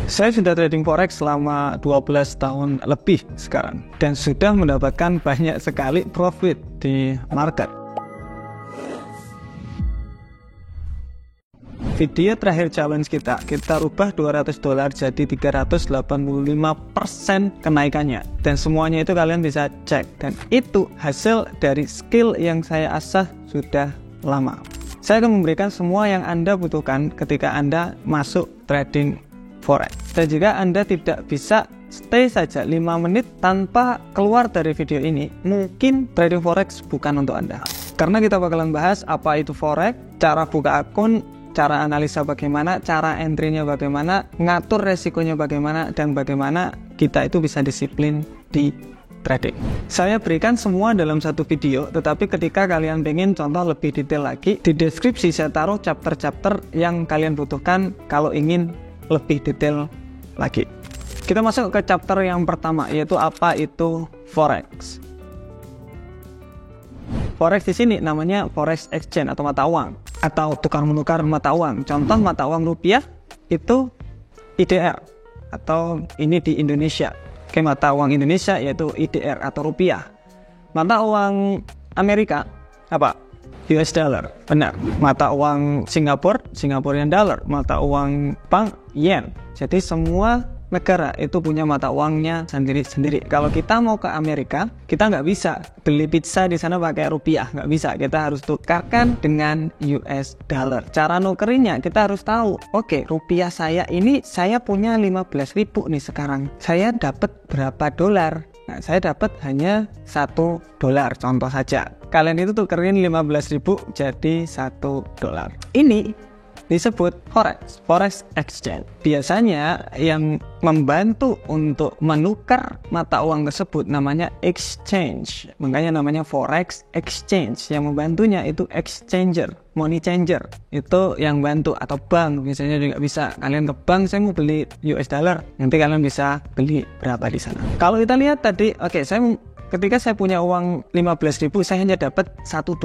Saya sudah trading forex selama 12 tahun lebih sekarang dan sudah mendapatkan banyak sekali profit di market. Video terakhir challenge kita rubah $200 jadi 385% kenaikannya, dan semuanya itu kalian bisa cek, dan itu hasil dari skill yang saya asah sudah lama. Saya akan memberikan semua yang Anda butuhkan ketika Anda masuk trading forex. Dan jika Anda tidak bisa stay saja 5 menit tanpa keluar dari video ini, mungkin trading forex bukan untuk Anda. Karena kita bakalan bahas apa itu forex, cara buka akun, cara analisa bagaimana, cara entry-nya bagaimana, ngatur resikonya bagaimana, dan bagaimana kita itu bisa disiplin di trading. Saya berikan semua dalam satu video, tetapi ketika kalian pengen contoh lebih detail lagi, di deskripsi saya taruh chapter-chapter yang kalian butuhkan kalau ingin lebih detail lagi. Kita masuk ke chapter yang pertama, yaitu apa itu forex. Forex di sini namanya forex exchange atau mata uang atau tukar menukar mata uang. Contoh mata uang rupiah itu IDR, atau ini di Indonesia. Oke, mata uang Indonesia yaitu IDR atau rupiah. Mata uang Amerika apa? US dollar, benar. Mata uang Singapura, Singaporean dollar. Mata uang Jepang, yen. Jadi semua negara itu punya mata uangnya sendiri-sendiri. Kalau kita mau ke Amerika, kita nggak bisa beli pizza di sana pakai rupiah, nggak bisa. Kita harus tukarkan dengan US dollar. Cara nukerinnya kita harus tahu. Oke, rupiah saya ini saya punya 15.000 nih sekarang. Saya dapat berapa dolar? Nah, saya dapat hanya $1 contoh saja. Kalian itu tukerin 15.000 jadi $1. Ini disebut forex exchange. Biasanya yang membantu untuk menukar mata uang tersebut namanya exchange. Makanya namanya forex exchange. Yang membantunya itu exchanger, money changer. Itu yang bantu, atau bank biasanya juga bisa. Kalian ke bank, saya mau beli US dollar, nanti kalian bisa beli berapa di sana. Kalau kita lihat tadi, oke, ketika saya punya uang 15.000, saya hanya dapat $1.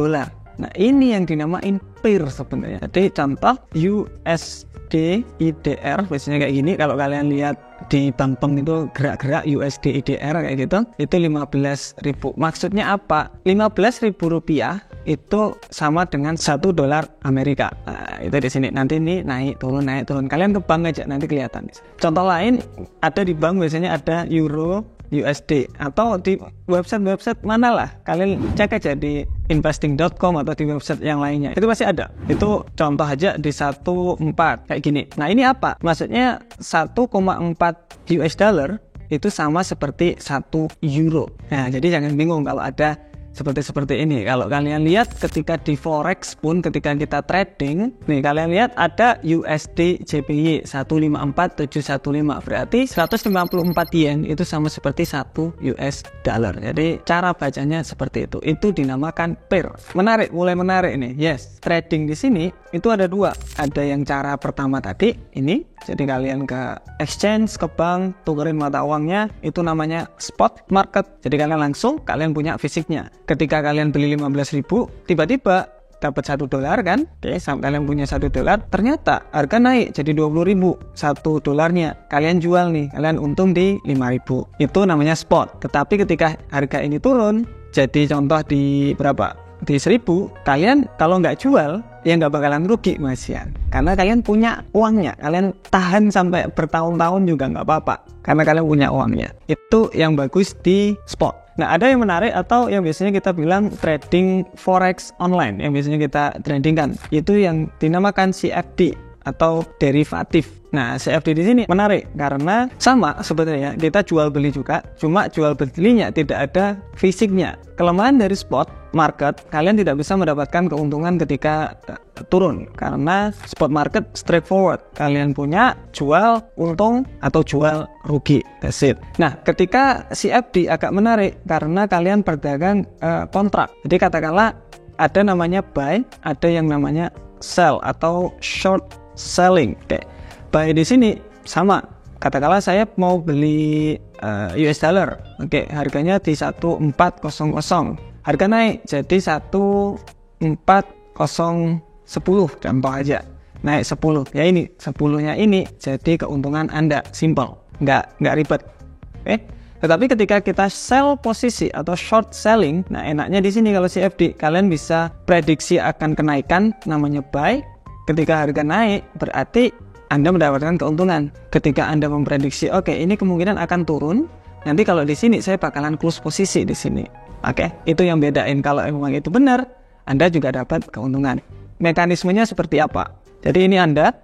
Nah, ini yang dinamain pair sebenarnya. Jadi contoh USD IDR biasanya kayak gini. Kalau kalian lihat di bank itu gerak-gerak USD IDR kayak gitu, itu 15.000. Maksudnya apa? 15.000 rupiah itu sama dengan $1 Amerika. Nah, itu di sini. Nanti ini naik turun. Kalian ke bank aja nanti kelihatan. Contoh lain ada di bank, biasanya ada euro USD, atau di website mana lah, kalian cek aja di investing.com atau di website yang lainnya, itu pasti ada. Itu contoh aja di 1,4 kayak gini. Nah, ini apa? Maksudnya 1,4 US dollar itu sama seperti 1 euro. Nah, jadi jangan bingung kalau ada seperti ini. Kalau kalian lihat ketika di forex pun, ketika kita trading nih, kalian lihat ada USD JPY 154715, berarti 154 yen itu sama seperti 1 US dollar. Jadi cara bacanya seperti itu dinamakan pair. Menarik, mulai menarik ini. Yes, trading di sini itu ada dua. Ada yang cara pertama tadi ini, jadi kalian ke exchange, ke bank, tukerin mata uangnya, itu namanya spot market. Jadi kalian punya fisiknya. Ketika kalian beli 15.000, tiba-tiba dapat $1 kan? Oke, sampai kalian punya $1, ternyata harga naik jadi 20.000 $1-nya. Kalian jual nih, kalian untung di 5.000. Itu namanya spot. Tetapi ketika harga ini turun, jadi contoh di berapa? Di 1.000, kalian kalau nggak jual ya nggak bakalan rugi masian, karena kalian punya uangnya. Kalian tahan sampai bertahun-tahun juga nggak apa-apa karena kalian punya uangnya. Itu yang bagus di spot. Nah, ada yang menarik atau yang biasanya kita bilang trading forex online, yang biasanya kita tradingkan, itu yang dinamakan CFD atau derivatif. Nah, CFD di sini menarik karena sama sebenarnya, kita jual beli juga, cuma jual belinya tidak ada fisiknya. Kelemahan dari spot market, kalian tidak bisa mendapatkan keuntungan ketika turun, karena spot market straightforward. Kalian punya jual untung atau jual rugi, that's it. Nah, ketika CFD agak menarik karena kalian berdagang kontrak. Jadi katakanlah ada namanya buy, ada yang namanya sell atau short selling. Oke. Buy di sini sama. Katakanlah saya mau beli US dollar. Oke, harganya di 1400. Harga naik jadi 14010 contoh aja. naik 10. Ya ini 10-nya ini jadi keuntungan Anda, simple, nggak ribet. Oke. Tetapi ketika kita sell posisi atau short selling, nah enaknya di sini kalau CFD, kalian bisa prediksi akan kenaikan, namanya buy. Ketika harga naik, berarti Anda mendapatkan keuntungan. Ketika Anda memprediksi, oke, ini kemungkinan akan turun, nanti kalau di sini saya bakalan close posisi di sini. Oke, itu yang bedain. Kalau memang itu benar, Anda juga dapat keuntungan. Mekanismenya seperti apa? Jadi ini Anda,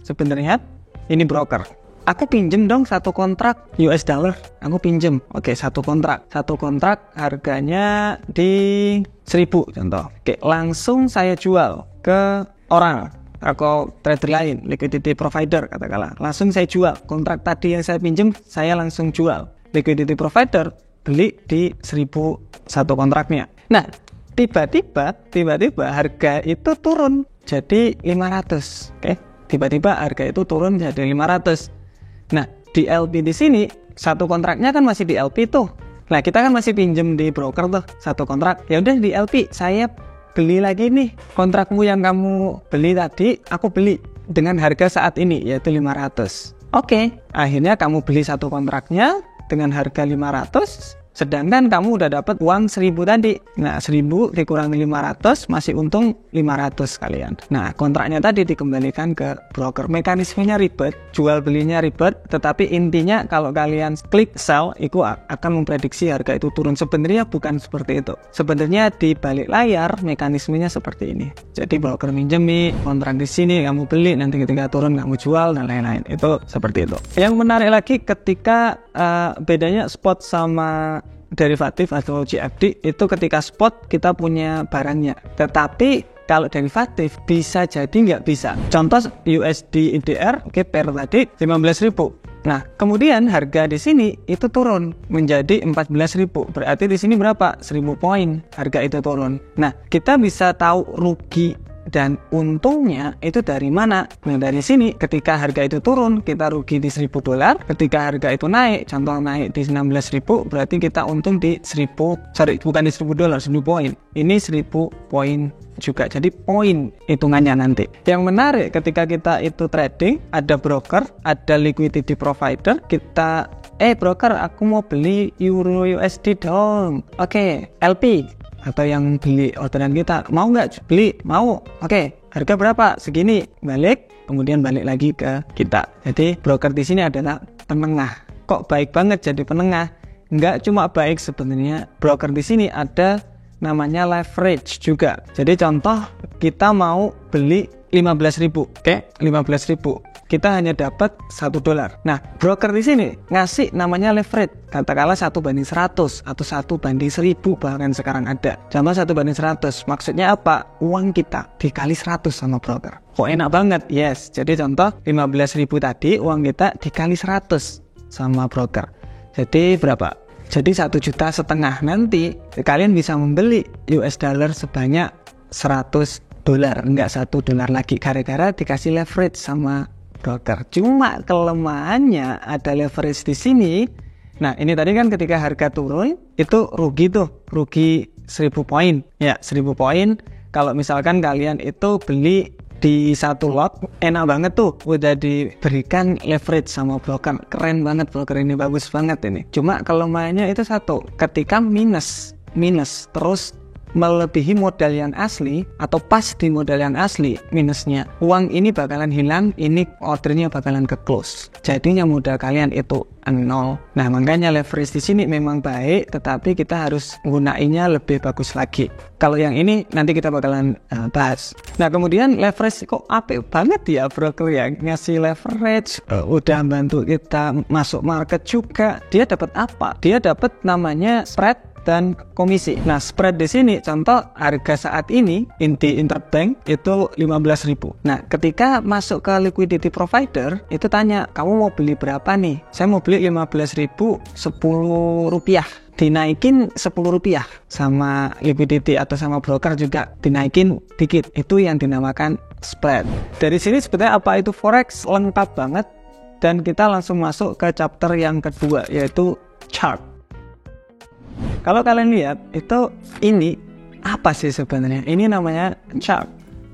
sebenarnya ini broker. Aku pinjem dong satu kontrak US dollar. Aku pinjem. Oke, satu kontrak. Satu kontrak harganya di 1000 contoh. Oke, langsung saya jual ke orang atau trader lain, liquidity provider katakanlah. Langsung saya jual. Kontrak tadi yang saya pinjem, saya langsung jual. Liquidity provider beli di 1000 satu kontraknya. Nah, tiba-tiba harga itu turun jadi 500. Oke, tiba-tiba harga itu turun jadi 500. Nah, di LP di sini satu kontraknya kan masih di LP tuh. Nah, kita kan masih pinjem di broker tuh satu kontrak. Ya udah di LP saya beli lagi nih kontrakmu yang kamu beli tadi, aku beli dengan harga saat ini yaitu 500. Oke, akhirnya kamu beli satu kontraknya dengan harga 500, sedangkan kamu udah dapat uang 1000 tadi. Nah, 1000 dikurangi 500 masih untung 500 kalian. Nah, kontraknya tadi dikembalikan ke broker. Mekanismenya ribet, jual belinya ribet, tetapi intinya kalau kalian klik sell, itu akan memprediksi harga itu turun. Sebenarnya bukan seperti itu. Sebenarnya di balik layar mekanismenya seperti ini. Jadi broker minjemi kontrak di sini, kamu beli, nanti ketika turun kamu jual dan lain-lain. Itu seperti itu. Yang menarik lagi ketika bedanya spot sama derivatif atau CFD itu ketika spot kita punya barangnya, tetapi kalau derivatif bisa jadi nggak bisa. Contoh USD IDR, oke, pair tadi 15.000. Nah, kemudian harga di sini itu turun menjadi 14.000. Berarti di sini berapa? 1000 poin harga itu turun. Nah, kita bisa tahu rugi dan untungnya itu dari mana? Nah, dari sini ketika harga itu turun kita rugi di $1.000, ketika harga itu naik, contoh naik di 16.000, berarti kita untung di bukan di $1.000, 1000 poin. Ini 1000 poin juga. Jadi poin hitungannya nanti. Yang menarik ketika kita itu trading, ada broker, ada liquidity provider, kita broker aku mau beli euro USD dong. Oke, LP atau yang beli orderan kita, mau nggak beli? Mau. Oke, harga berapa? Segini. Balik, kemudian balik lagi ke kita. Jadi broker di sini adalah penengah. Kok baik banget jadi penengah? Nggak cuma baik sebenarnya. Broker di sini ada namanya leverage juga. Jadi contoh kita mau beli 15.000. Oke, 15.000. Kita hanya dapat $1. Nah, broker di sini ngasih namanya leverage. Katakanlah 1:100 atau 1:1000 bahkan sekarang ada. Contoh 1:100. Maksudnya apa? Uang kita dikali 100 sama broker. Kok enak banget? Yes. Jadi contoh 15.000 tadi uang kita dikali 100 sama broker. Jadi berapa? Jadi 1,5 juta. Nanti kalian bisa membeli US dollar sebanyak $100. Enggak $1 lagi gara-gara dikasih leverage sama broker. Cuma kelemahannya ada leverage di sini. Nah, ini tadi kan ketika harga turun itu rugi tuh, rugi 1000 poin. Ya, 1000 poin. Kalau misalkan kalian itu beli di satu lot, enak banget tuh, udah diberikan leverage sama broker. Keren banget broker ini, bagus banget ini. Cuma kelemahannya itu satu, ketika minus terus melebihi modal yang asli atau pas di modal yang asli, minusnya uang ini bakalan hilang, ini ordernya bakalan ke close, jadinya modal kalian itu 0. Nah, makanya leverage di sini memang baik, tetapi kita harus menggunakannya lebih bagus lagi. Kalau yang ini nanti kita bakalan bahas. Nah, kemudian leverage kok apik banget ya broker ya, ngasih leverage, udah bantu kita masuk market juga. Dia dapat apa? Dia dapat namanya spread dan komisi. Nah, spread di sini contoh harga saat ini inti interbank itu 15.000. Nah, ketika masuk ke liquidity provider itu tanya, kamu mau beli berapa nih? Saya mau beli 15.000, $10. Dinaikin $10 sama liquidity atau sama broker juga dinaikin dikit. Itu yang dinamakan spread. Dari sini sebetulnya apa itu forex lengkap banget, dan kita langsung masuk ke chapter yang kedua yaitu chart. Kalau kalian lihat itu ini apa sih sebenarnya? Ini namanya chart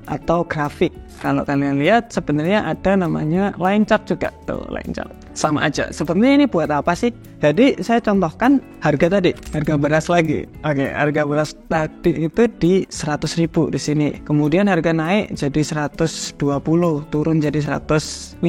atau grafik. kalau kalian lihat sebenarnya ada namanya line chart juga tuh, line chart sama aja. Sebenarnya ini buat apa sih? Jadi saya contohkan harga tadi, harga beras lagi. Oke, harga beras tadi itu di 100.000 di sini. Kemudian harga naik jadi 120, turun jadi 105.000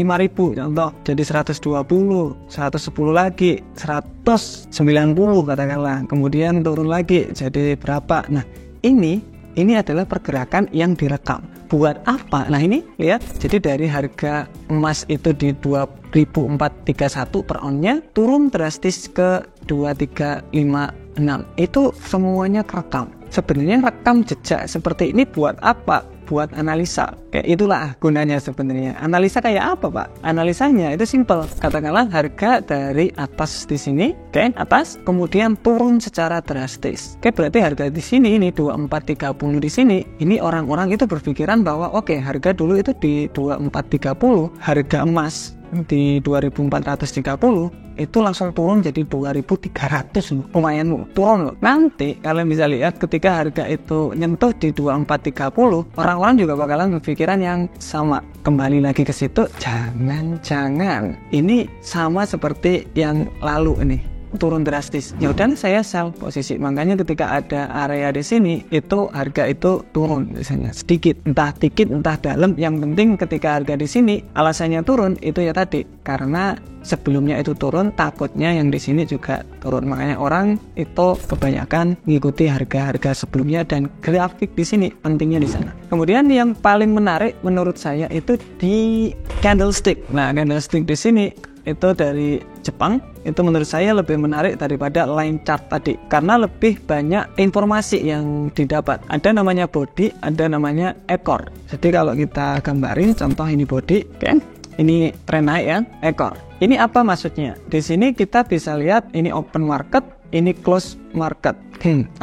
contoh. Jadi 120, 110 lagi, 190 katakanlah. Kemudian turun lagi jadi berapa? Nah, ini adalah pergerakan yang direkam. Buat apa? Nah ini lihat, jadi dari harga emas itu di 2431 per onnya turun drastis ke 2356. Itu semuanya kerekam. Sebenarnya rekam jejak seperti ini buat apa? Buat analisa. Kayak itulah gunanya sebenarnya. Analisa kayak apa, Pak? Analisanya itu simple. Katakanlah harga dari atas di sini, atas, kemudian turun secara drastis. Berarti harga di sini ini 2430 di sini. Ini orang-orang itu berpikiran bahwa harga dulu itu di 2430, harga emas di 2430 itu langsung turun jadi 2300, lumayan turun loh. Nanti kalian bisa lihat ketika harga itu nyentuh di 2430, orang-orang juga bakalan berpikiran yang sama. Kembali lagi ke situ, jangan ini sama seperti yang lalu ini, turun drastis. Ya udah, saya sell posisi. Makanya ketika ada area di sini itu harga itu turun biasanya sedikit, entah dikit entah dalam. Yang penting ketika harga di sini alasannya turun itu ya tadi karena sebelumnya itu turun, takutnya yang di sini juga turun. Makanya orang itu kebanyakan mengikuti harga-harga sebelumnya dan grafik di sini pentingnya di sana. Kemudian yang paling menarik menurut saya itu di candlestick. Nah, candlestick di sini itu dari Jepang, itu menurut saya lebih menarik daripada line chart tadi karena lebih banyak informasi yang didapat. Ada namanya body, ada namanya ekor. Jadi kalau kita gambarin, contoh ini body, ini tren naik ya, ekor. Ini apa maksudnya? Di sini kita bisa lihat ini open market, ini close market.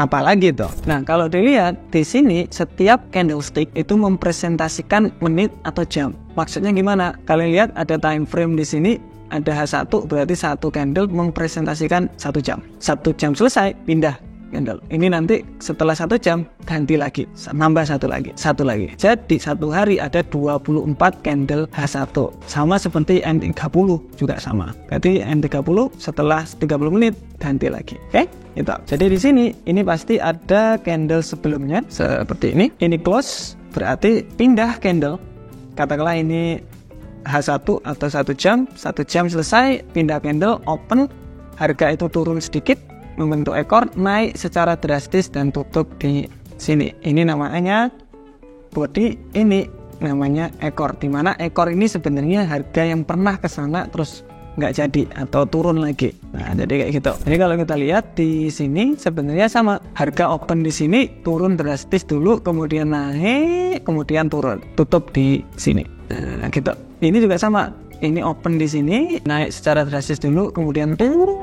Apalagi tuh? Nah, kalau dilihat di sini setiap candlestick itu mempresentasikan menit atau jam. Maksudnya gimana? Kalian lihat ada time frame di sini. Ada H1, berarti satu candle mempresentasikan 1 jam. 1 jam selesai, pindah candle. Ini nanti setelah 1 jam, ganti lagi, nambah satu lagi. Jadi satu hari ada 24 candle H1. Sama seperti M30 juga sama. Berarti M30 setelah 30 menit, ganti lagi. Itu. Jadi di sini, ini pasti ada candle sebelumnya, seperti ini. Ini close, berarti pindah candle. Katakanlah ini H1 atau 1 jam selesai, pindah candle, open, harga itu turun sedikit, membentuk ekor, naik secara drastis dan tutup di sini. Ini namanya body, ini namanya ekor. Dimana ekor ini sebenarnya harga yang pernah ke sana terus nggak jadi atau turun lagi. Nah, jadi kayak gitu. Jadi kalau kita lihat di sini sebenarnya sama, harga open di sini turun drastis dulu, kemudian naik, kemudian turun, tutup di sini. Nah, gitu. Ini juga sama. Ini open di sini, naik secara drastis dulu, kemudian turun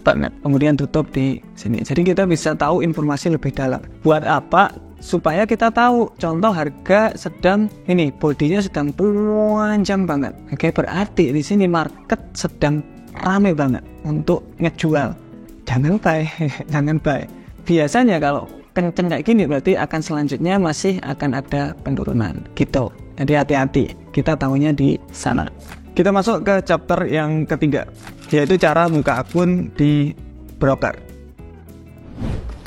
banget, kemudian tutup di sini. Jadi kita bisa tahu informasi lebih dalam. Buat apa? Supaya kita tahu. Contoh harga sedang ini, bodinya sedang panjang banget. Berarti di sini market sedang rame banget untuk ngejual. Jangan buy. Biasanya kalau kenceng kayak gini berarti akan selanjutnya masih akan ada penurunan gitu. Jadi hati-hati, kita tahunya di sana. Kita masuk ke chapter yang ketiga, yaitu cara buka akun di broker.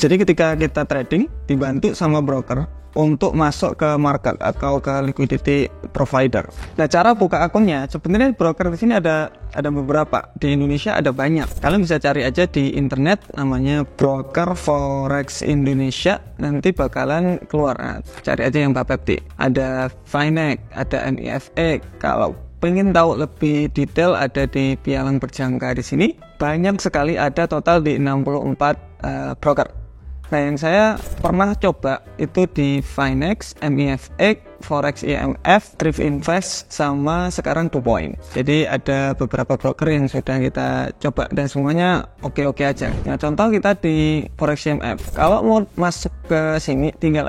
Jadi ketika kita trading, dibantu sama broker untuk masuk ke market atau ke liquidity provider. Nah, cara buka akunnya sebenarnya broker di sini ada beberapa. Di Indonesia ada banyak. Kalian bisa cari aja di internet, namanya Broker Forex Indonesia. Nanti bakalan keluar. Nah, cari aja yang Bapepti. Ada Finex, ada MIFX. Kalau pengen tahu lebih detail ada di Pialang Berjangka di sini. Banyak sekali, ada total di 64 broker. Nah, yang saya pernah coba itu di Finex, MIFX, Forex IMF, Thrift Invest, sama sekarang 2Point. Jadi ada beberapa broker yang sudah kita coba dan semuanya oke-oke aja. Nah, contoh kita di Forex IMF. Kalau mau masuk ke sini, tinggal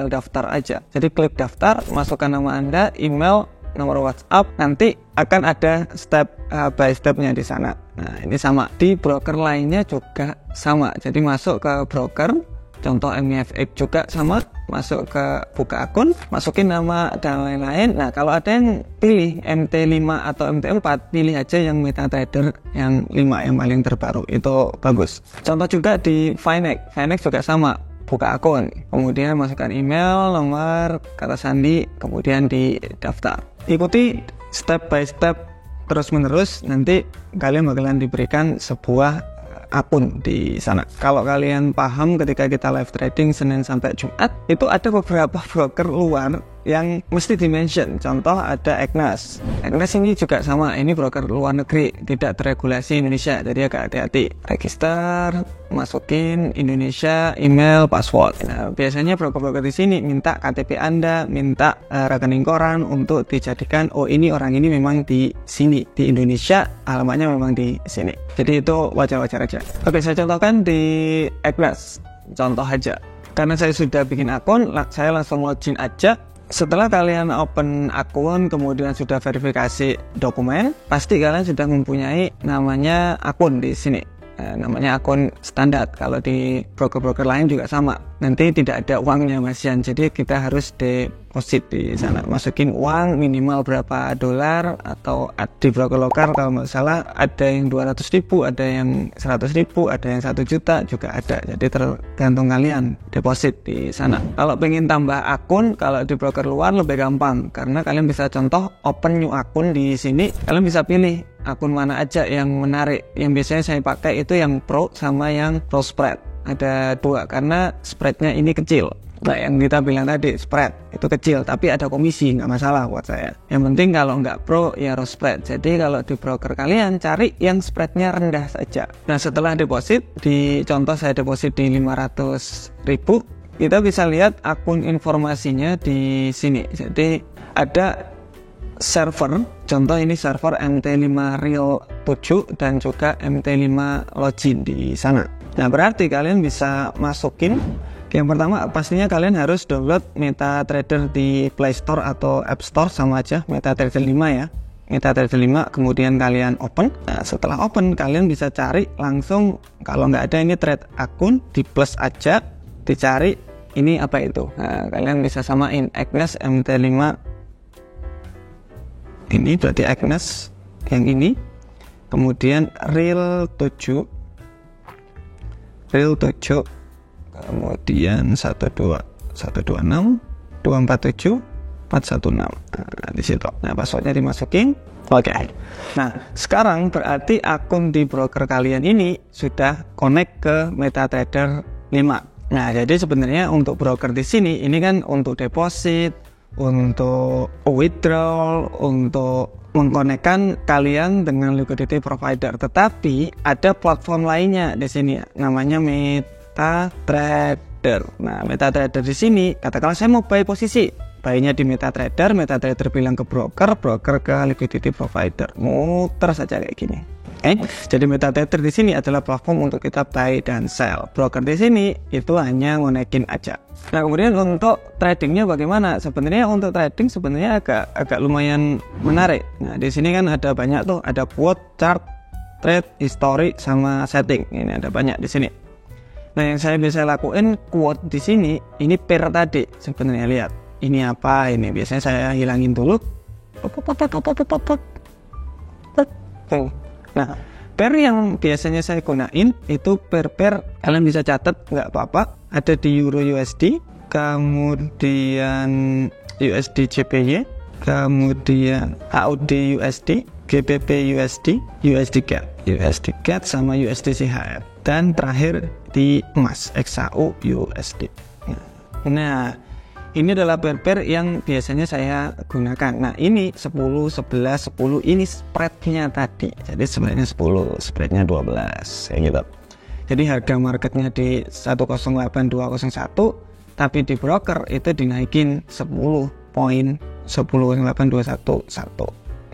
daftar aja. Jadi klik daftar, masukkan nama Anda, email, nomor WhatsApp, nanti akan ada step by stepnya di sana. Nah, ini sama di broker lainnya juga sama. Jadi masuk ke broker, contoh MIFX juga sama, masuk ke buka akun, masukin nama dan lain-lain. Nah kalau ada yang pilih MT5 atau MT4, pilih aja yang MetaTrader yang 5 yang paling terbaru, itu bagus. Contoh juga di Finex juga sama, buka akun, kemudian masukkan email, nomor, kata sandi, kemudian di daftar. Ikuti step by step terus menerus, nanti kalian bakalan diberikan sebuah akun di sana. Kalau kalian paham, ketika kita live trading Senin sampai Jumat, itu ada beberapa broker luar yang mesti dimention. Contoh ada Egnas. Egnas ini juga sama, ini broker luar negeri, tidak teregulasi Indonesia, jadi agak hati-hati. Register, masukin Indonesia, email, password. Nah, biasanya broker-broker di sini minta KTP Anda, minta rekening koran untuk dijadikan, oh ini orang ini memang di sini, di Indonesia, alamatnya memang di sini. Jadi itu wajar-wajar aja. Oke, saya contohkan di Egnas. Contoh aja. Karena saya sudah bikin akun, saya langsung login aja. Setelah kalian open akun, kemudian sudah verifikasi dokumen, pasti kalian sudah mempunyai namanya akun di sini. Namanya akun standar. Kalau di broker-broker lain juga sama. Nanti tidak ada uangnya Mas Yan, jadi kita harus deposit di sana. Masukin uang minimal berapa dolar, atau di broker lokal kalau nggak salah ada yang 200.000, ada yang 100.000, ada yang 1 juta juga ada. Jadi tergantung kalian deposit di sana. Kalau pengen tambah akun, kalau di broker luar lebih gampang, karena kalian bisa contoh open new akun di sini. Kalian bisa pilih akun mana aja yang menarik. Yang biasanya saya pakai itu yang pro sama yang pro spread. Ada 2 karena spreadnya ini kecil. Nah, yang kita bilang tadi spread itu kecil, tapi ada komisi, nggak masalah buat saya. Yang penting kalau nggak pro ya raw spread. Jadi kalau di broker kalian cari yang spreadnya rendah saja. Nah, setelah deposit, di contoh saya deposit di 500.000, kita bisa lihat akun informasinya di sini. Jadi ada server, contoh ini server MT5 Real 7 dan juga MT5 Login di sana. Nah, berarti kalian bisa masukin. Yang pertama pastinya kalian harus download MetaTrader di Play Store atau App Store, sama aja MetaTrader 5 ya. MetaTrader 5, kemudian kalian open. Nah, setelah open kalian bisa cari langsung, kalau nggak ada ini trade akun, di plus aja, dicari ini apa itu. Nah, kalian bisa samain Egnas MT5. Ini berarti Egnas yang ini. Kemudian Real 7. Real 7, kemudian 12, 126, 247, 416. Nah, di situ. Nah, passwordnya dimasukin. Oke. Nah, sekarang berarti akun di broker kalian ini sudah connect ke MetaTrader 5. Nah, jadi sebenarnya untuk broker di sini ini kan untuk deposit, untuk withdrawal, untuk mengkonekkan kalian dengan liquidity provider. Tetapi ada platform lainnya di sini, namanya MetaTrader. Nah, MetaTrader di sini, katakanlah saya mau buy posisi, buy-nya di MetaTrader, MetaTrader bilang ke broker, broker ke liquidity provider, muter saja kayak gini. Jadi MetaTrader di sini adalah platform untuk kita buy dan sell. Broker di sini itu hanya ngonekin aja. Nah, kemudian untuk tradingnya bagaimana? Sebenarnya untuk trading sebenarnya agak lumayan menarik. Nah, di sini kan ada banyak tuh, ada quote, chart, trade, history, sama setting. Ini ada banyak di sini. Nah, yang saya bisa lakuin quote di sini, ini pair tadi. Sebenarnya lihat, ini apa ini? Biasanya saya hilangin dulu. Nah, pair yang biasanya saya gunain itu pair kalian bisa catat, nggak apa-apa. Ada di Euro USD, kemudian USD JPY, kemudian AUD USD, GBP USD, USD CAD sama USD CHF, dan terakhir di emas XAU USD. Nah, ini adalah pair yang biasanya saya gunakan. Nah, ini 10, 11, 10 ini spreadnya tadi. Jadi sebenarnya 10, spreadnya 12 kayak gitu. Jadi harga marketnya di 108.201, tapi di broker itu dinaikin 10 poin, 10.821.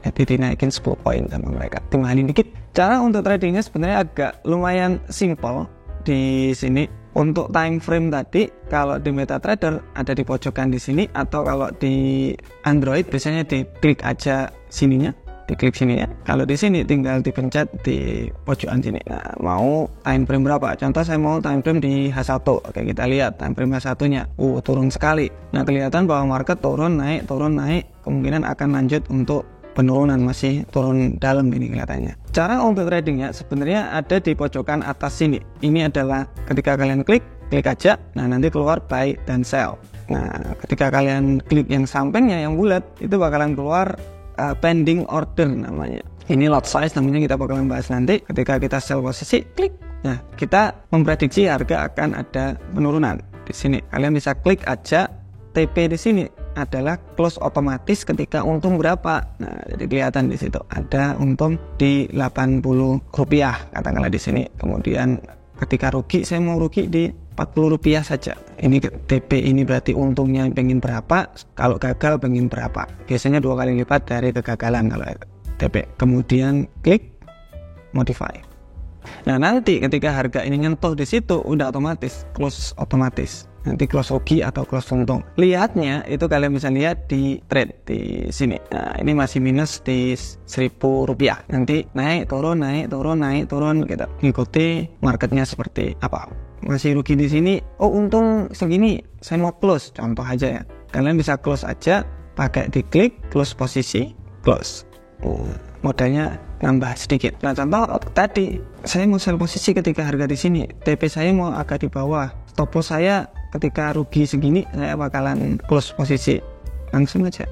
Jadi dinaikin 10 poin sama mereka. Timahalin dikit. Cara untuk tradingnya sebenarnya agak lumayan simple di sini. Untuk time frame tadi, kalau di MetaTrader ada di pojokan di sini, atau kalau di Android biasanya diklik aja sininya, diklik sini ya. Kalau di sini tinggal dipencet di pojokan sini. Nah, mau time frame berapa? Contoh saya mau time frame di H1. Oke, kita lihat time frame H1-nya. Turun sekali. Nah, kelihatan bahwa market turun naik, kemungkinan akan lanjut untuk penurunan, masih turun dalam ini kelihatannya. Cara untuk tradingnya sebenarnya ada di pojokan atas sini. Ini adalah ketika kalian klik aja, nah nanti keluar buy dan sell. Nah, ketika kalian klik yang sampingnya yang bulat, itu bakalan keluar pending order namanya. Ini lot size namanya, kita bakalan bahas nanti. Ketika kita sell posisi, klik. Nah, kita memprediksi harga akan ada penurunan. Di sini kalian bisa klik aja. TP di sini adalah close otomatis ketika untung berapa. Nah, jadi kelihatan di situ ada untung di Rp80 katakanlah di sini. Kemudian ketika rugi, saya mau rugi di Rp40 saja. Ini TP ini berarti untungnya pengen berapa, kalau gagal pengen berapa. Biasanya 2 kali lipat dari kegagalan kalau TP. Kemudian klik modify. Nah, nanti ketika harga ini nyentuh di situ udah otomatis close otomatis. Nanti close rugi atau close untung. Lihatnya itu kalian bisa lihat di trade di sini. Nah, ini masih minus di Rp1.000. Nanti naik turun gitu. Ikuti marketnya seperti apa. Masih rugi di sini, untung segini, saya mau close, contoh aja ya. Kalian bisa close aja, pakai diklik, close posisi, close. Modalnya nambah sedikit. Nah, contoh tadi, saya mau sell posisi ketika harga di sini, TP saya mau agak di bawah, stop loss saya ketika rugi segini, saya bakalan close posisi, langsung aja.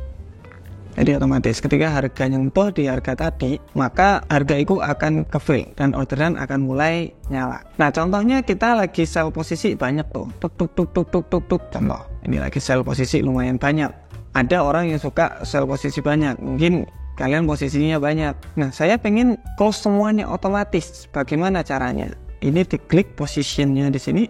Jadi otomatis ketika harga nyentuh di harga tadi, maka harga itu akan ke fill dan orderan akan mulai nyala. Nah, contohnya kita lagi sell posisi banyak tuh. Tuk. Contoh, ini lagi sell posisi lumayan banyak. Ada orang yang suka sell posisi banyak. Mungkin kalian posisinya banyak. Nah, saya pengen close semuanya otomatis. Bagaimana caranya? Ini diklik positionnya di sini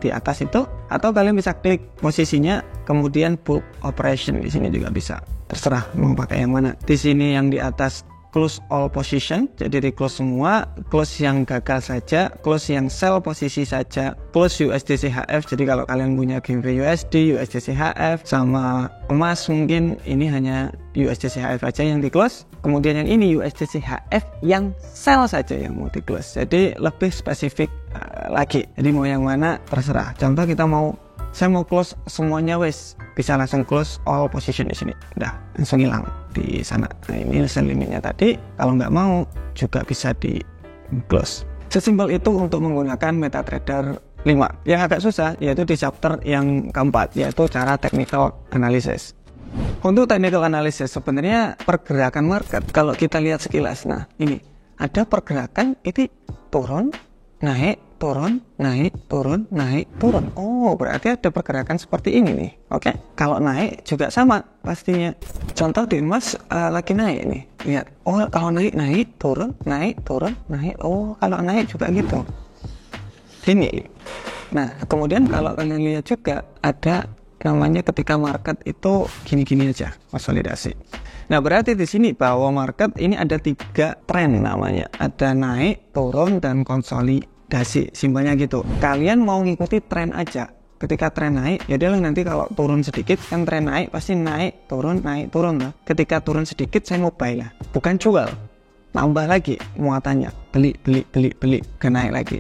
di atas itu, atau kalian bisa klik posisinya kemudian bulk operation di sini juga bisa. Terserah mau pakai yang mana. Di sini yang di atas close all position, jadi di close semua, close yang gagal saja, close yang sell posisi saja, close USD CHF. Jadi kalau kalian punya GBP USD, USD CHF sama emas, mungkin ini hanya USD CHF aja yang di close. Kemudian yang ini USD CHF yang sell saja yang mau di close. Jadi lebih spesifik lagi. Jadi mau yang mana terserah. Contoh saya mau close semuanya wes, bisa langsung close all position di sini. Udah langsung hilang di sana. Nah, ini sell limitnya tadi. Kalau nggak mau juga bisa di close. Sesimpel itu untuk menggunakan MetaTrader 5. Yang agak susah yaitu di chapter yang keempat, yaitu cara technical analysis. Untuk technical analysis sebenarnya pergerakan market kalau kita lihat sekilas, nah ini ada pergerakan ini turun, naik, turun, naik, turun, naik, turun. Oh, berarti ada pergerakan seperti ini nih. Oke, kalau naik juga sama pastinya. Contoh di emas lagi naik nih. Lihat. Oh, kalau naik, turun, naik, turun, naik. Oh, kalau naik juga gitu. Ini. Nah, kemudian kalau kalian lihat juga ada namanya ketika market itu gini-gini aja, konsolidasi. Nah, berarti di sini bahwa market ini ada 3 tren namanya. Ada naik, turun, dan konsolidasi. Simpelnya gitu. Kalian mau ngikuti tren aja. Ketika tren naik, ya udahlah nanti kalau turun sedikit, kan tren naik pasti naik, turun lah. Ketika turun sedikit, saya mau buy lah. Bukan jual. Tambah lagi muatannya. Beli. Ke naik lagi.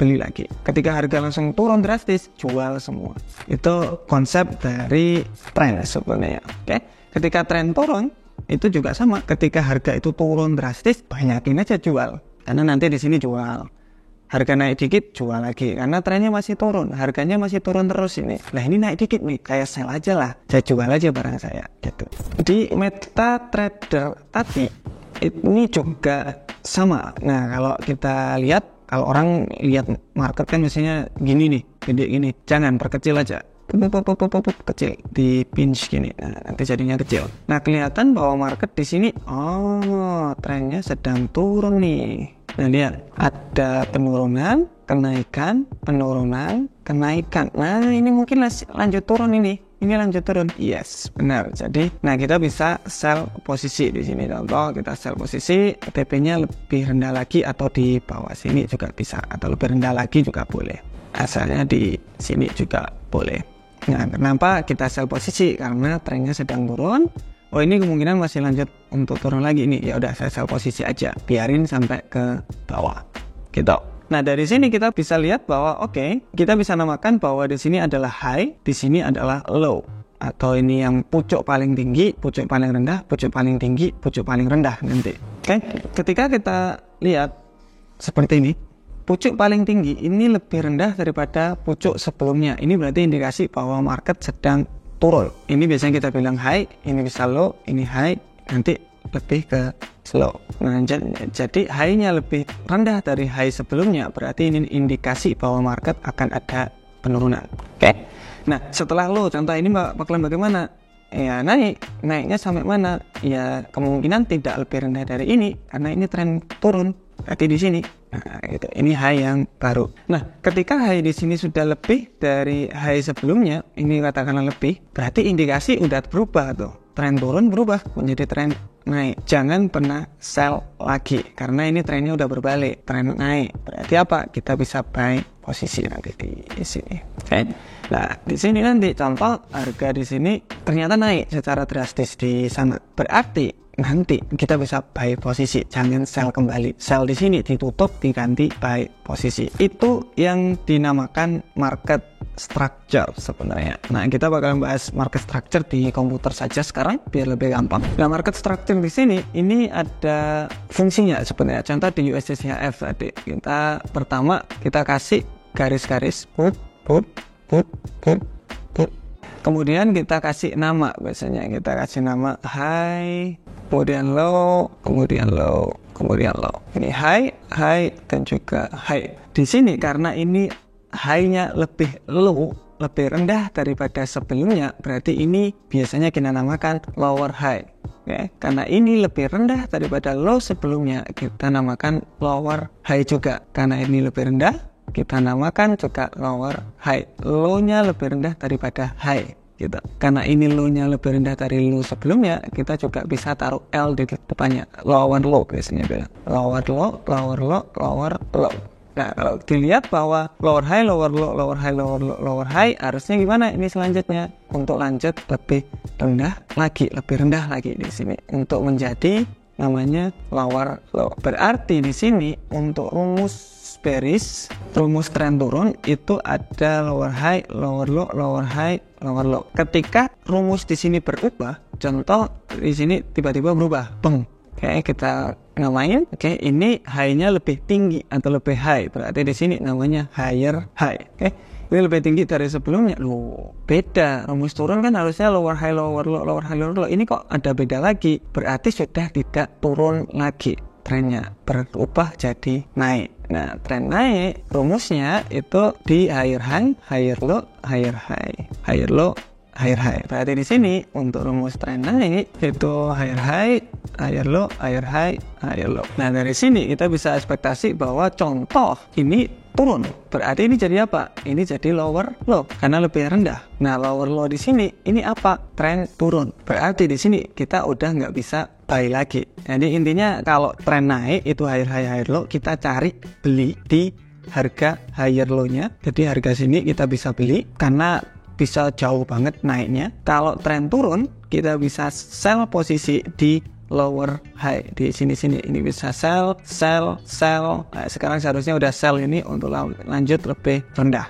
Beli lagi. Ketika harga langsung turun drastis, jual semua. Itu konsep dari tren sebenarnya. Oke. Ketika tren turun, itu juga sama. Ketika harga itu turun drastis, banyakin aja jual. Karena nanti di sini jual. Harga naik dikit, jual lagi. Karena trennya masih turun. Harganya masih turun terus ini. Lah ini naik dikit nih, kayak sell aja lah. Saya jual aja barang saya. Gitu. Di MetaTrader tadi, ini juga sama. Nah, kalau kita lihat, kalau orang lihat market kan biasanya gini nih, gede gini. Jangan, perkecil aja. Kecil, di pinch gini. Nah, nanti jadinya kecil. Nah, kelihatan bahwa market di sini, trennya sedang turun nih. Nah, lihat, ada penurunan, kenaikan, penurunan, kenaikan. Nah, ini mungkin lanjut turun ini. Ini lanjut turun. Yes, benar. Jadi, nah kita bisa sell posisi di sini. Contoh, kita sell posisi, TP-nya lebih rendah lagi atau di bawah sini juga bisa. Atau lebih rendah lagi juga boleh. Asalnya di sini juga boleh. Nah, kenapa kita sell posisi? Karena trennya sedang turun. Oh, ini kemungkinan masih lanjut untuk turun lagi ini, ya udah saya sell posisi aja, biarin sampai ke bawah gitu. Nah, dari sini kita bisa lihat bahwa kita bisa namakan bahwa di sini adalah high, di sini adalah low, atau ini yang pucuk paling tinggi, pucuk paling rendah, pucuk paling tinggi, pucuk paling rendah nanti. Ketika kita lihat seperti ini, pucuk paling tinggi ini lebih rendah daripada pucuk sebelumnya. Ini berarti indikasi bahwa market sedang turun. Ini biasanya kita bilang high, ini bisa low, ini high, nanti lebih ke slow. Nah, jadi high-nya lebih rendah dari high sebelumnya, berarti ini indikasi bahwa market akan ada penurunan. Nah, setelah low, contoh ini bakalan bagaimana? Ya naiknya sampai mana? Ya kemungkinan tidak lebih rendah dari ini, karena ini tren turun. Berarti di sini, nah, gitu. Ini high yang baru. Nah, ketika high di sini sudah lebih dari high sebelumnya, ini katakanlah lebih, berarti indikasi udah berubah tuh. Tren turun berubah menjadi tren naik. Jangan pernah sell lagi, karena ini trennya udah berbalik, tren naik. Berarti apa? Kita bisa buy posisi nanti di sini. Nah, di sini nanti contoh harga di sini ternyata naik secara drastis di sana. Berarti nanti kita bisa buy posisi, jangan sell kembali. Sell di sini ditutup, diganti buy posisi. Itu yang dinamakan market structure sebenarnya. Nah, kita bakal bahas market structure di komputer saja sekarang biar lebih gampang. Nah, market structure di sini ini ada fungsinya sebenarnya. Contoh di USD/CHF tadi, kita pertama kita kasih garis-garis put. Kemudian kita kasih nama, biasanya kita kasih nama high, kemudian low, kemudian low, kemudian low. Ini high, dan juga high. Di sini karena ini high-nya lebih low, lebih rendah daripada sebelumnya, berarti ini biasanya kita namakan lower high. Karena ini lebih rendah daripada low sebelumnya, kita namakan lower high juga. Karena ini lebih rendah, kita namakan juga lower high. Low-nya lebih rendah daripada high gitu. Karena ini low-nya lebih rendah dari low sebelumnya, kita juga bisa taruh L di depannya. Lower low biasanya bilang. Lower low, lower low, lower low. Nah, kalau dilihat bahwa lower high, lower low, lower high, lower low, lower high, harusnya gimana ini selanjutnya? Untuk lanjut lebih rendah lagi, lebih rendah lagi di sini untuk menjadi namanya lower low. Berarti di sini untuk rumus bearish, rumus tren turun itu ada lower high, lower low, lower high, lower low. Ketika rumus di sini berubah, contoh di sini tiba-tiba berubah, kita namain, ini high-nya lebih tinggi atau lebih high, berarti di sini namanya higher high. Ini lebih tinggi dari sebelumnya. Loh, beda. Rumus turun kan harusnya lower high, lower low, lower high, lower low. Ini kok ada beda lagi? Berarti sudah tidak turun lagi. Trennya berubah jadi naik. Nah, tren naik rumusnya itu di higher high, higher low, higher high, higher low, higher high. Berarti di sini untuk rumus tren naik itu higher high, higher low, higher high, higher low. Nah, dari sini kita bisa ekspektasi bahwa contoh ini turun. Berarti ini jadi apa? Ini jadi lower low karena lebih rendah. Nah, lower low di sini ini apa? Tren turun. Berarti di sini kita udah nggak bisa buy lagi. Jadi intinya kalau tren naik itu higher high, higher low, kita cari beli di harga higher low-nya. Jadi harga sini kita bisa beli karena bisa jauh banget naiknya. Kalau tren turun, kita bisa sell posisi di lower high di sini ini bisa sell. Nah, sekarang seharusnya udah sell ini untuk lanjut lebih rendah.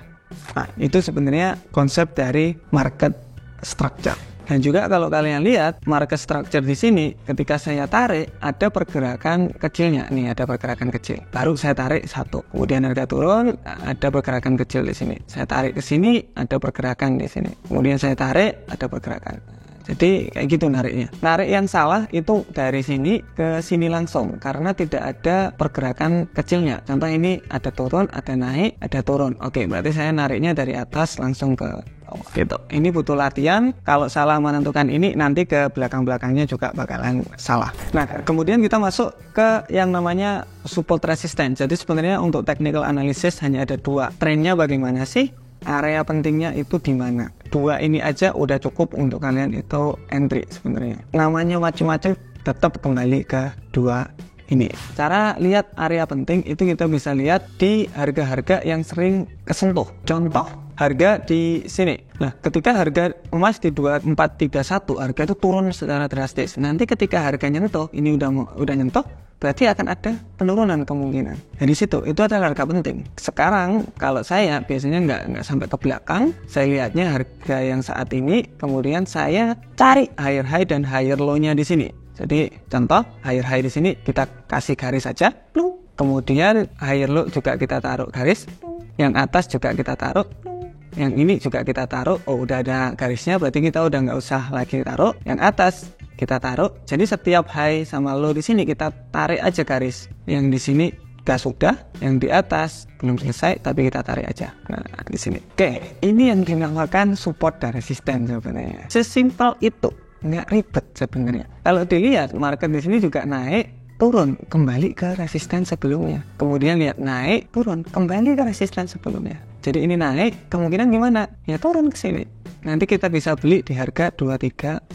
Nah, itu sebenarnya konsep dari market structure. Dan juga kalau kalian lihat market structure di sini, ketika saya tarik ada pergerakan kecilnya. Nih ada pergerakan kecil. Baru saya tarik satu. Kemudian harga turun, ada pergerakan kecil di sini. Saya tarik ke sini, ada pergerakan di sini. Kemudian saya tarik, ada pergerakan. Jadi kayak gitu nariknya. Narik yang salah itu dari sini ke sini langsung karena tidak ada pergerakan kecilnya. Contoh ini ada turun, ada naik, ada turun. Oke, berarti saya nariknya dari atas langsung ke bawah gitu. Ini butuh latihan. Kalau salah menentukan ini nanti ke belakang-belakangnya juga bakalan salah. Nah, kemudian kita masuk ke yang namanya support resistance. Jadi sebenarnya untuk technical analysis hanya ada dua. Trennya bagaimana sih? Area pentingnya itu di mana? Dua ini aja udah cukup untuk kalian itu entry sebenarnya. Namanya macam-macam, tetap kembali ke dua ini. Cara lihat area penting itu kita bisa lihat di harga-harga yang sering kesentuh. Contoh harga di sini. Nah, ketika harga emas di 2431, harga itu turun secara drastis. Nanti ketika harga nyentuh, ini udah nyentuh, berarti akan ada penurunan kemungkinan. Dari situ, itu adalah harga penting. Sekarang, kalau saya biasanya nggak sampai ke belakang, saya lihatnya harga yang saat ini, kemudian saya cari higher high dan higher low-nya di sini. Jadi, contoh, higher high di sini kita kasih garis saja, kemudian higher low juga kita taruh garis, yang atas juga kita taruh, yang ini juga kita taruh. Oh, udah ada garisnya, berarti kita udah nggak usah lagi taruh. Yang atas kita taruh. Jadi setiap high sama low di sini kita tarik aja garis. Yang di sini gak sudah, yang di atas belum selesai, tapi kita tarik aja. Nah, di sini. Oke, ini yang dinamakan support dan resisten sebenarnya. Sesimpel itu, nggak ribet sebenarnya. Kalau dilihat market di sini juga naik, turun, kembali ke resisten sebelumnya. Kemudian lihat naik, turun, kembali ke resisten sebelumnya. Jadi ini naik, kemungkinan gimana? Ya turun ke sini. Nanti kita bisa beli di harga 2399.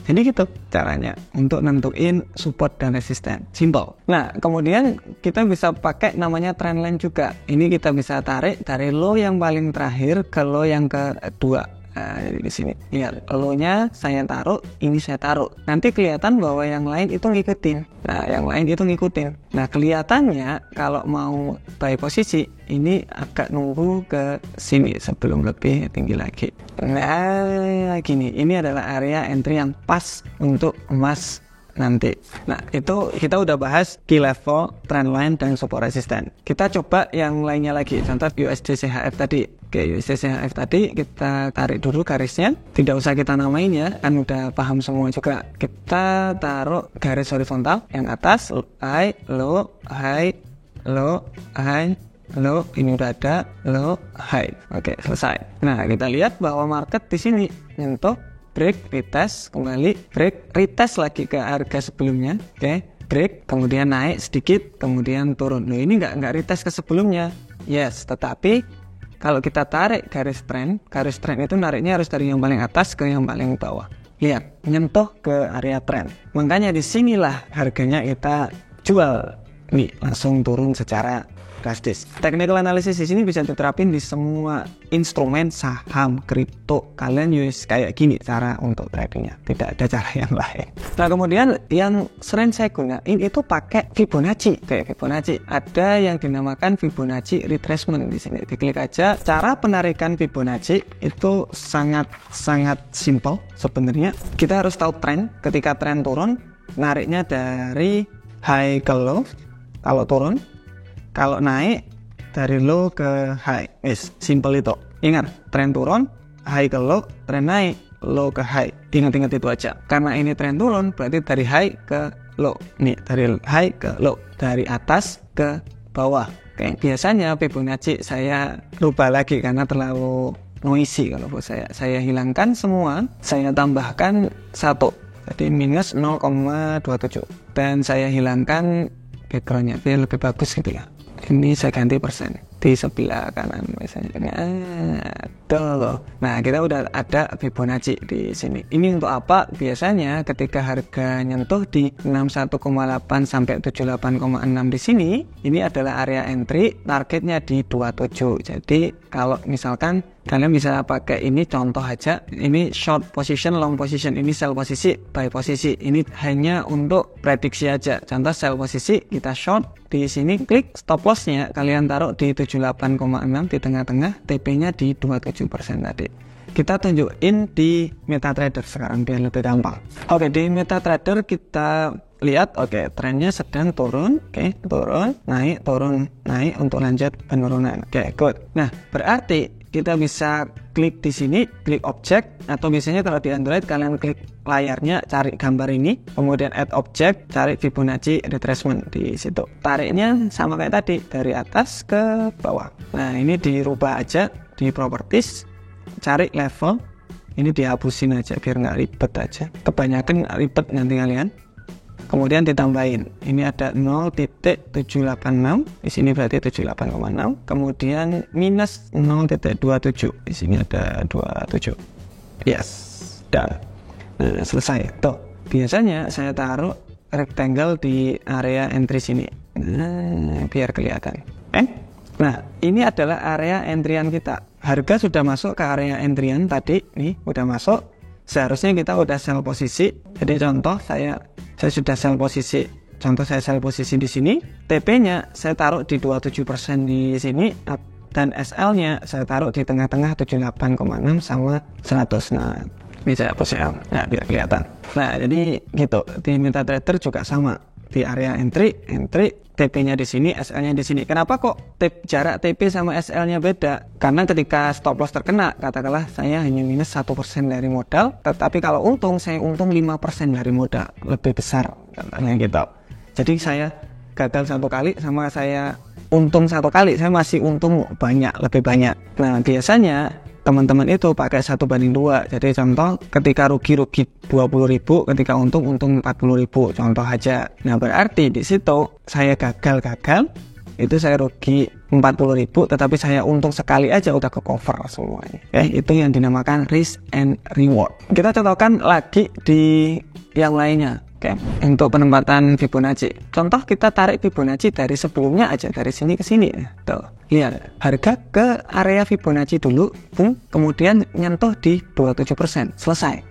Jadi gitu caranya untuk nentuin support dan resisten. Simple. Nah, kemudian kita bisa pakai namanya trendline juga. Ini kita bisa tarik dari low yang paling terakhir ke low yang kedua. Nah, di sini lihat low-nya saya taruh, ini saya taruh. Nanti kelihatan bahwa yang lain itu ngikutin. Nah, yang lain itu ngikutin. Nah, kelihatannya kalau mau buy posisi ini agak nunggu ke sini sebelum lebih tinggi lagi. Nah, gini, ini adalah area entry yang pas untuk emas nanti. Nah, itu kita udah bahas key level, trendline, dan support resisten. Kita coba yang lainnya lagi. Contoh USD CHF tadi. Oke, USD CHF tadi kita tarik dulu garisnya. Tidak usah kita namain ya, kan udah paham semua juga. Kita taruh garis horizontal yang atas, high, low, high, low, high, low. Ini udah ada low, high. Oke, selesai. Nah, kita lihat bahwa market di sini nyentuh, break, retest, kembali, break, retest lagi ke harga sebelumnya. Oke, break, kemudian naik sedikit, kemudian turun. Loh, ini nggak retest ke sebelumnya. Yes, tetapi kalau kita tarik garis trend itu nariknya harus dari yang paling atas ke yang paling bawah. Lihat, nyentuh ke area trend. Makanya disinilah harganya kita jual. Nih, langsung turun secara drastis. Technical analysis di sini bisa diterapin di semua instrumen, saham, kripto. Kalian use kayak gini cara untuk tradingnya. Tidak ada cara yang lain. Nah, kemudian yang sering saya gunain itu pakai Fibonacci. Kayak Fibonacci. Ada yang dinamakan Fibonacci retracement di sini. Diklik aja. Cara penarikan Fibonacci itu sangat simple sebenarnya. Kita harus tahu tren. Ketika tren turun, nariknya dari high ke low. Kalau turun, kalau naik dari low ke high. Simple itu. Ingat, tren turun, high ke low, tren naik, low ke high. Ingat itu aja. Karena ini tren turun, berarti dari high ke low. Nih, dari high ke low, dari atas ke bawah. Oke, biasanya Fibonacci saya lupa lagi karena terlalu noisy. Kalau saya hilangkan semua, saya tambahkan 1. Jadi minus 0,27. Dan saya hilangkan backgroundnya biar lebih bagus gitu ya. Ini saya ganti persen di sebelah kanan misalnya. Tuh. Nah, kita udah ada Fibonacci di sini. Ini untuk apa? Biasanya ketika harga nyentuh di 61,8 sampai 78,6 di sini, ini adalah area entry, targetnya di 27. Jadi, kalau misalkan kalian bisa pakai ini contoh aja, ini short position, long position, ini sell posisi, buy posisi. Ini hanya untuk prediksi aja. Contoh sell posisi, kita short di sini, klik stop loss-nya kalian taruh di 78,6 di tengah-tengah, TP-nya di 27% tadi. Kita tunjukin di MetaTrader sekarang biar lebih gampang. Oke, di MetaTrader kita lihat, oke, trennya sedang turun, oke, turun, naik untuk lanjut penurunan. Oke, good. Nah, berarti kita bisa klik di sini, klik objek, atau biasanya kalau di Android kalian klik layarnya, cari gambar ini, kemudian add object, cari Fibonacci retracement di situ. Tariknya sama kayak tadi, dari atas ke bawah. Nah, ini dirubah aja di properties, cari level, ini dihapusin aja biar nggak ribet aja. Kebanyakan ribet nanti kalian. Kemudian ditambahin, ini ada 0.786, di sini berarti 78,6. Kemudian minus 0.27, di sini ada 27. Yes, dan nah, selesai. Tuh, biasanya saya taruh rectangle di area entry sini, nah, biar kelihatan. Nah, ini adalah area entryan kita. Harga sudah masuk ke area entryan tadi, nih udah masuk. Seharusnya kita udah sell posisi. Jadi contoh saya sudah sell posisi. Contoh saya sell posisi di sini. TP-nya saya taruh di 27% di sini, dan SL-nya saya taruh di tengah-tengah 78,6 sama 100. Nah, ini saya hapus ya, nah biar kelihatan. Nah, jadi gitu. Di MetaTrader juga sama. Di area entry, TP-nya di sini, SL-nya di sini. Kenapa kok jarak TP sama SL-nya beda? Karena ketika stop loss terkena, katakanlah saya hanya minus 1% dari modal, tetapi kalau untung, saya untung 5% dari modal. Lebih besar, katanya gitu. Jadi saya gagal 1 kali sama saya untung 1 kali, saya masih untung banyak, lebih banyak. Nah, biasanya teman-teman itu pakai 1:2. Jadi contoh ketika rugi 20.000, ketika untung 40.000, contoh aja. Nah, berarti di situ saya gagal itu saya rugi 40.000, tetapi saya untung sekali aja udah ke cover semuanya. Itu yang dinamakan risk and reward. Kita contohkan lagi di yang lainnya. Untuk penempatan Fibonacci, contoh kita tarik Fibonacci dari sebelumnya aja, dari sini ke sini. Tuh, lihat harga ke area Fibonacci dulu, kemudian nyentuh di 27%, selesai.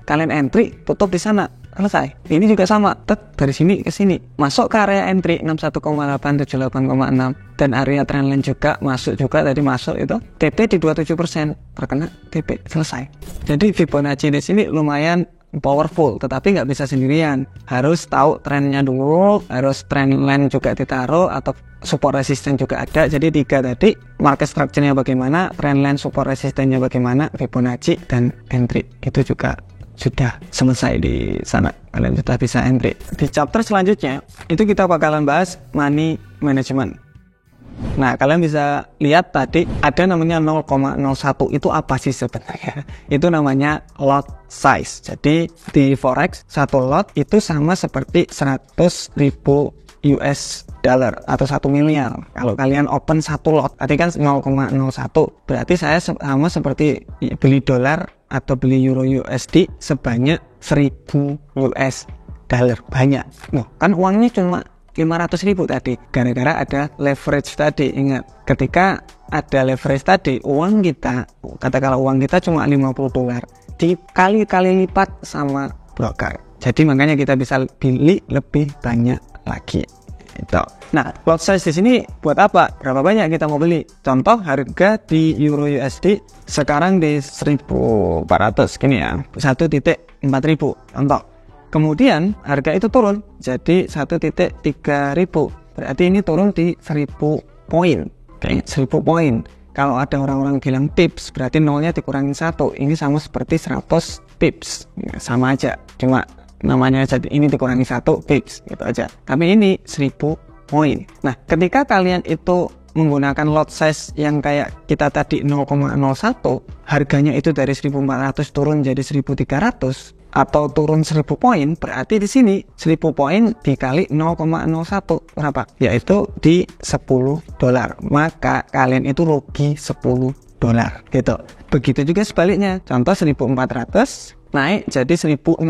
Kalian entry, tutup di sana, selesai. Ini juga sama, dari sini ke sini, masuk ke area entry 61,8, 78,6, dan area trendline juga masuk juga, tadi masuk itu TP di 27%, terkena TP, selesai. Jadi Fibonacci di sini lumayan powerful, tetapi nggak bisa sendirian, harus tahu trennya dulu, harus trendline juga ditaruh, atau support resisten juga ada. Jadi 3 tadi, market structure-nya bagaimana, trendline, support resistennya bagaimana, Fibonacci dan entry itu juga sudah selesai di sana, kalian sudah bisa entry. Di chapter selanjutnya itu kita bakalan bahas money management. Nah, kalian bisa lihat tadi ada namanya 0,01, itu apa sih sebenarnya? Itu namanya lot size. Jadi di forex 1 lot itu sama seperti 100.000 US dollar atau 1 miliar. Kalau kalian open 1 lot, tadi kan 0,01, berarti saya sama seperti beli dolar atau beli euro USD sebanyak 1000 US dollar, banyak. Nah, kan uangnya cuma 500.000 tadi, gara-gara ada leverage tadi. Ingat, ketika ada leverage tadi, uang kita, katakanlah uang kita cuma 50 dolar, dikali-kali lipat sama broker. Jadi makanya kita bisa beli lebih banyak lagi. Itu. Nah, lot size di sini buat apa? Berapa banyak kita mau beli? Contoh harga di euro USD sekarang di 1.400 gini ya, 1.4000 contoh. Kemudian harga itu turun jadi 1.3000, berarti ini turun di 1000 poin. 1000 poin. Kalau ada orang-orang bilang pips, berarti nolnya dikurangin 1. Ini sama seperti 100 pips, sama aja, cuma namanya jadi ini dikurangi 1 pips gitu aja. Tapi ini 1000 poin. Nah, ketika kalian itu menggunakan lot size yang kayak kita tadi 0,01, harganya itu dari 1.400 turun jadi 1.300 atau turun 1000 poin, berarti di sini 1000 poin dikali 0,01 berapa? Yaitu di 10 dolar. Maka kalian itu rugi 10 dolar gitu. Begitu juga sebaliknya. Contoh 1.400 naik jadi 1.600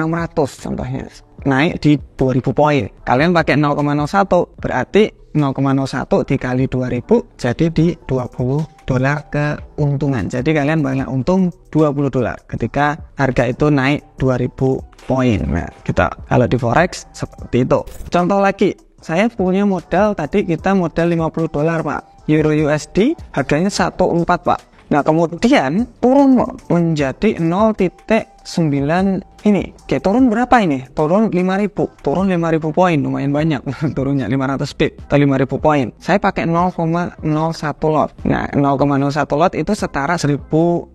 contohnya. Naik di 2000 poin. Kalian pakai 0,01 berarti 0,01 dikali 2000 jadi di 20 dolar keuntungan. Jadi kalian bakal untung 20 dolar ketika harga itu naik 2000 poin. Nah, kalau di forex seperti itu. Contoh lagi, saya punya modal tadi, kita modal 50 dolar, Pak. Euro USD harganya 14, Pak. Nah, kemudian turun menjadi 0.9 ini. Oke, turun berapa ini? Turun 5.000. Turun 5.000 poin, lumayan banyak. Turunnya 500 pip atau 5.000 poin. Saya pakai 0,01 lot. Nah, 0,01 lot itu setara 1.000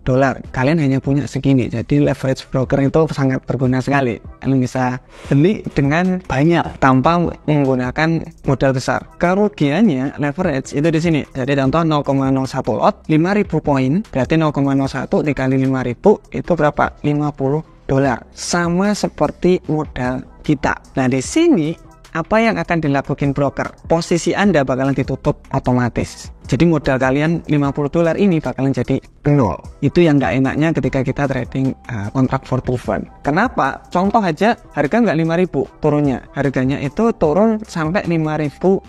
dolar. Kalian hanya punya segini. Jadi leverage broker itu sangat berguna sekali. Kalian bisa beli dengan banyak tanpa menggunakan modal besar. Kerugiannya leverage itu di sini. Jadi contoh 0,01 lot 5.000 poin, berarti 0,01 dikali 5.000 itu berapa? 50 dolar. Sama seperti modal kita. Nah, di sini apa yang akan dilakukan broker? Posisi Anda bakalan ditutup otomatis. Jadi modal kalian 50 dolar ini bakalan jadi 0. Itu yang nggak enaknya ketika kita trading kontrak for fun. Kenapa? Contoh aja, harga nggak 5.000 turunnya. Harganya itu turun sampai 5.010.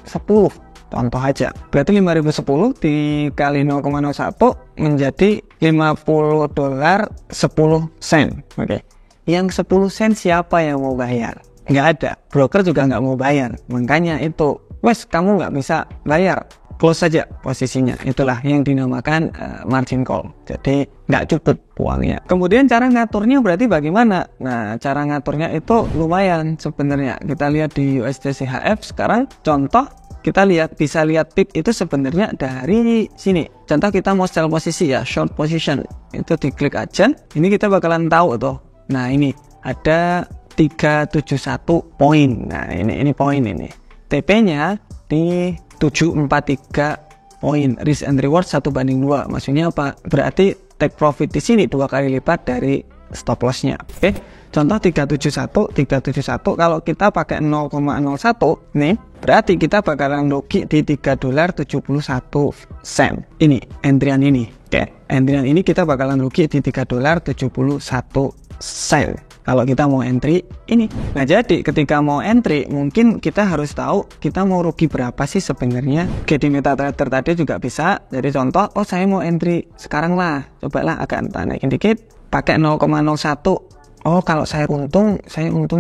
contoh aja. Berarti 5010 dikali 0,01 menjadi 50 dolar 10 sen. Oke. Yang 10 sen siapa yang mau bayar? Nggak ada. Broker juga nggak mau bayar. Makanya itu, wes kamu nggak bisa bayar. Close saja posisinya. Itulah yang dinamakan margin call. Jadi nggak cukup uangnya. Kemudian cara ngaturnya berarti bagaimana? Nah, cara ngaturnya itu lumayan sebenarnya. Kita lihat di USD CHF sekarang. Contoh, kita bisa lihat peak itu sebenarnya dari sini. Contoh kita mau sell posisi ya, short position. Itu diklik aja. Ini kita bakalan tahu tuh. Nah, ini ada 371 poin. Nah, ini poin ini. TP-nya di 743 poin. Risk and reward 1:2. Maksudnya apa? Berarti take profit di sini 2 kali lipat dari stop loss-nya. Oke. Contoh 371 kalau kita pakai 0,01 nih, berarti kita bakalan rugi di 3 dolar 71 sen. Ini entryan ini. Oke. Entryan ini kita bakalan rugi di 3 dolar 71 sen. Kalau kita mau entry ini. Nah, jadi ketika mau entry mungkin kita harus tahu kita mau rugi berapa sih sebenarnya. Oke, di MetaTrader tadi juga bisa. Jadi contoh, oh saya mau entry sekarang lah. Cobalah agak naikin dikit pakai 0,01. Oh, kalau saya untung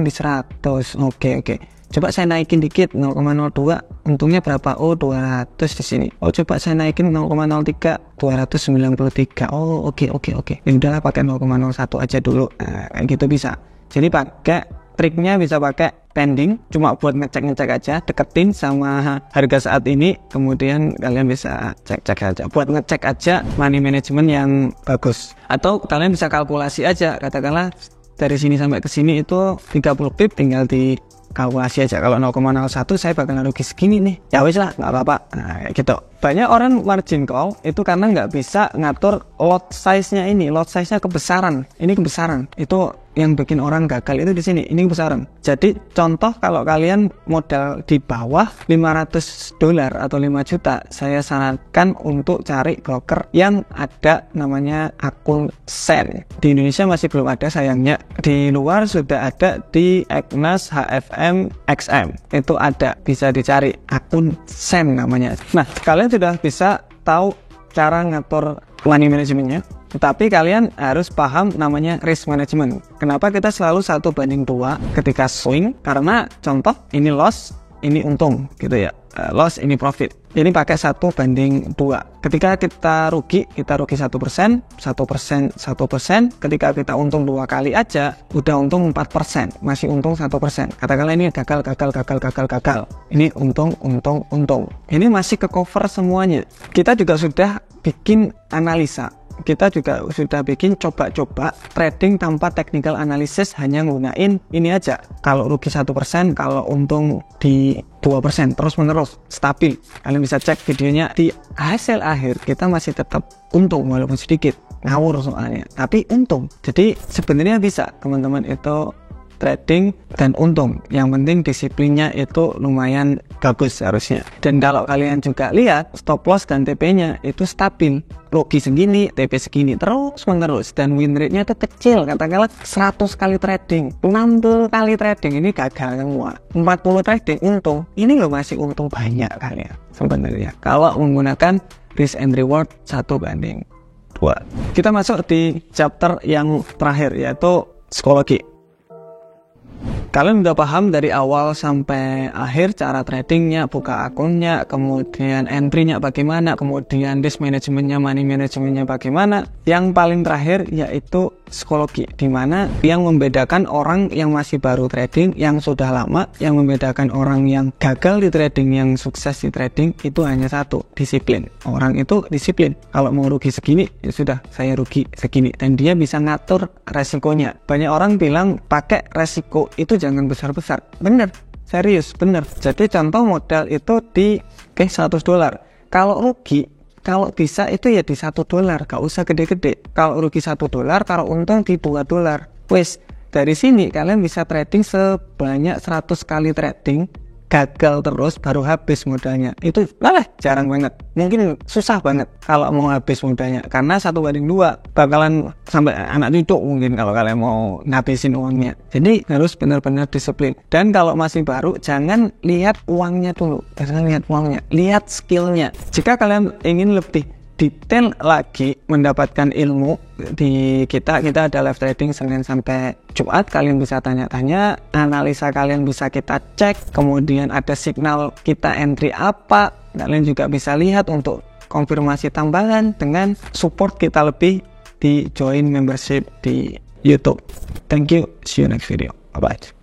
di 100. Oke. Coba saya naikin dikit 0,02. Untungnya berapa? Oh, 200 di sini. Oh, coba saya naikin 0,03. 293. Oh, oke. Ya udahlah pakai 0,01 aja dulu. Nah, kayak gitu bisa. Jadi pakai triknya bisa pakai pending, cuma buat ngecek aja, deketin sama harga saat ini, kemudian kalian bisa cek aja, buat ngecek aja money management yang bagus. Atau kalian bisa kalkulasi aja, katakanlah dari sini sampai ke sini itu 30 pip, tinggal di kalkulasi aja. Kalau 0,01 saya bakalan rugi segini nih. Ya wis lah, nggak apa-apa. Nah, kayak gitu. Banyak orang margin call itu karena nggak bisa ngatur lot size-nya ini. Lot size-nya kebesaran. Ini kebesaran. Itu yang bikin orang gagal itu di sini. Ini kebesaran. Jadi contoh kalau kalian modal di bawah 500 dolar atau 5 juta, saya sarankan untuk cari broker yang ada namanya akun sen. Di Indonesia masih belum ada sayangnya. Di luar sudah ada di Exness, HFM, XM. Itu ada, bisa dicari akun sen namanya. Nah, kalian sudah bisa tahu cara ngatur money managementnya, tetapi kalian harus paham namanya risk management. Kenapa kita selalu 1:2 ketika swing? Karena contoh ini loss, ini untung gitu ya. Loss, ini profit. Ini pakai 1:2. Ketika kita rugi 1%, 1%. Ketika kita untung 2 kali aja, udah untung 4%, masih untung 1%. Katakanlah ini gagal. Ini untung. Ini masih ke cover semuanya. Kita juga sudah bikin analisa. Kita juga sudah bikin coba-coba trading tanpa technical analysis, hanya gunain ini aja. Kalau rugi 1%, kalau untung di 2%, terus-menerus stabil. Kalian bisa cek videonya. Di hasil akhir kita masih tetap untung walaupun sedikit, ngawur soalnya, tapi untung. Jadi sebenarnya bisa teman-teman itu trading dan untung. Yang penting disiplinnya itu lumayan bagus harusnya. Dan kalau kalian juga lihat stop loss dan TP-nya itu stabil. Rugi segini, TP segini, terus menerus. Dan win rate-nya itu kecil. Katakanlah 100 kali trading, 60 kali trading, ini gagal semua. 40 trading untung. Ini loh masih untung banyak kalian sebenarnya. Kalau menggunakan risk and reward 1:2. Kita masuk di chapter yang terakhir, yaitu psikologi. Kalian udah paham dari awal sampai akhir cara tradingnya, buka akunnya, kemudian entry-nya bagaimana, kemudian risk manajemennya, money manajemennya bagaimana. Yang paling terakhir yaitu psikologi, dimana yang membedakan orang yang masih baru trading, yang sudah lama, yang membedakan orang yang gagal di trading, yang sukses di trading, itu hanya satu, disiplin. Orang itu disiplin. Kalau mau rugi segini, ya sudah, saya rugi segini. Dan dia bisa ngatur resikonya. Banyak orang bilang pakai resiko itu jangan besar-besar. Bener, serius, bener. Jadi contoh modal itu di 100 dolar. Kalau rugi, kalau bisa itu ya di 1 dolar, gak usah gede-gede. Kalau rugi 1 dolar, kalau untung di 2 dolar. Wes, dari sini kalian bisa trading sebanyak 100 kali trading gagal terus baru habis modalnya, itu malah jarang banget, mungkin susah banget kalau mau habis modalnya, karena 1:2 bakalan sampai anak cucu mungkin kalau kalian mau ngabisin uangnya. Jadi harus benar-benar disiplin. Dan kalau masih baru, jangan lihat uangnya dulu, jangan lihat uangnya, lihat skillnya. Jika kalian ingin lebih detail lagi mendapatkan ilmu di kita ada live trading Senin sampai Jumat, kalian bisa tanya-tanya, analisa kalian bisa kita cek, kemudian ada signal kita entry apa, kalian juga bisa lihat untuk konfirmasi tambahan dengan support kita lebih di join membership di YouTube. Thank you, see you next video, bye bye.